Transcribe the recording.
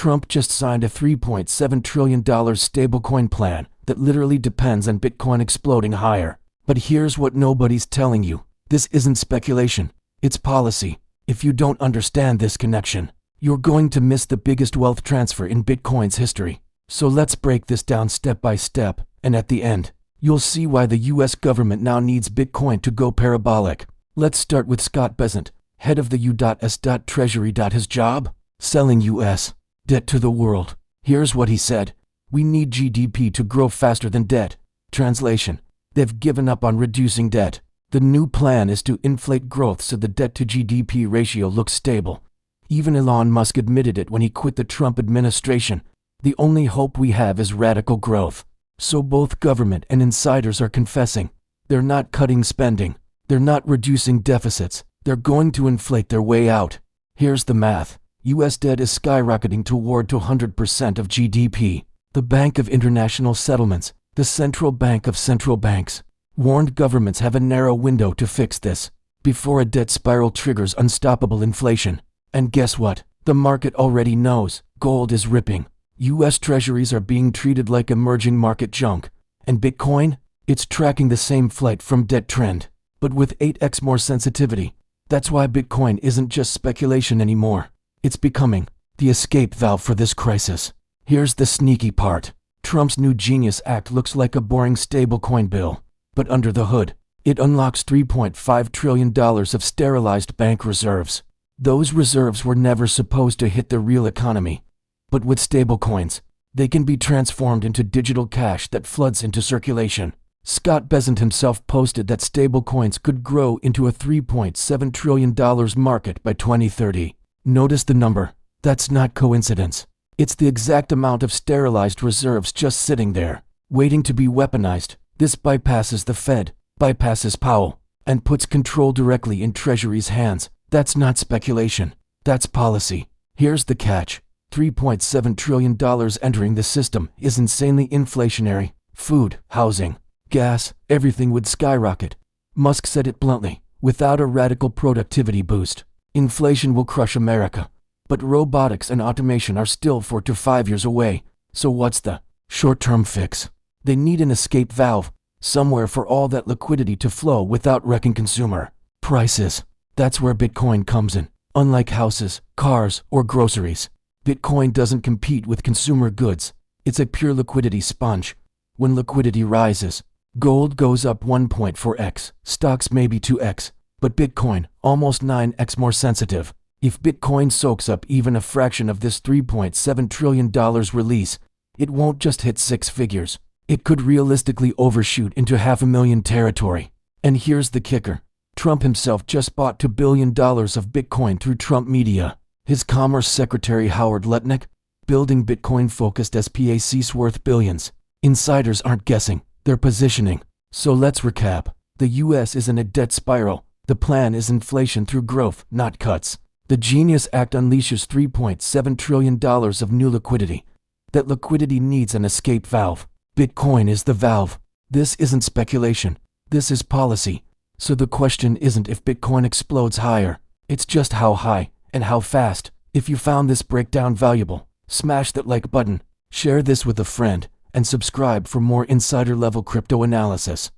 Trump just signed a $3.7 trillion stablecoin plan that literally depends on Bitcoin exploding higher. But here's what nobody's telling you. This isn't speculation. It's policy. If you don't understand this connection, you're going to miss the biggest wealth transfer in Bitcoin's history. So let's break this down step by step, and at the end, you'll see why the US government now needs Bitcoin to go parabolic. Let's start with Scott Bessent, head of the U.S. Treasury. His job? Selling US debt to the world. Here's what he said. We need GDP to grow faster than debt. Translation: they've given up on reducing debt. The new plan is to inflate growth so the debt to GDP ratio looks stable. Even Elon Musk admitted it when he quit the Trump administration. The only hope we have is radical growth. So both government and insiders are confessing. They're not cutting spending. They're not reducing deficits. They're going to inflate their way out. Here's the math. US debt is skyrocketing toward 100% of GDP. The Bank of International Settlements, the central bank of central banks, warned governments have a narrow window to fix this before a debt spiral triggers unstoppable inflation. And guess what? The market already knows. Gold is ripping. US treasuries are being treated like emerging market junk. And Bitcoin? It's tracking the same flight from debt trend, but with 8x more sensitivity. That's why Bitcoin isn't just speculation anymore. It's becoming the escape valve for this crisis. Here's the sneaky part. Trump's new Genius Act looks like a boring stablecoin bill. But under the hood, it unlocks $3.5 trillion of sterilized bank reserves. Those reserves were never supposed to hit the real economy. But with stablecoins, they can be transformed into digital cash that floods into circulation. Scott Bessent himself posted that stablecoins could grow into a $3.7 trillion market by 2030. Notice the number. That's not coincidence. It's the exact amount of sterilized reserves just sitting there, waiting to be weaponized. This bypasses the Fed, bypasses Powell, and puts control directly in Treasury's hands. That's not speculation. That's policy. Here's the catch. $3.7 trillion entering the system is insanely inflationary. Food, housing, gas, everything would skyrocket. Musk said it bluntly. Without a radical productivity boost, inflation will crush America. But robotics and automation are still 4 to 5 years away. So what's the short-term fix? They need an escape valve, somewhere for all that liquidity to flow without wrecking consumer prices. That's where Bitcoin comes in. Unlike houses, cars, or groceries, Bitcoin doesn't compete with consumer goods. It's a pure liquidity sponge. When liquidity rises, gold goes up 1.4x, stocks maybe 2x, but Bitcoin almost 9x more sensitive. If Bitcoin soaks up even a fraction of this $3.7 trillion release, it won't just hit 6 figures. It could realistically overshoot into $500,000 territory. And here's the kicker. Trump himself just bought $2 billion of Bitcoin through Trump Media. His Commerce Secretary Howard Lutnick, building Bitcoin-focused SPACs worth billions. Insiders aren't guessing, they're positioning. So let's recap. The US is in a debt spiral. The plan is inflation through growth, not cuts. The Genius Act unleashes $3.7 trillion of new liquidity. That liquidity needs an escape valve. Bitcoin is the valve. This isn't speculation. This is policy. So the question isn't if Bitcoin explodes higher. It's just how high and how fast. If you found this breakdown valuable, smash that like button, share this with a friend, and subscribe for more insider-level crypto analysis.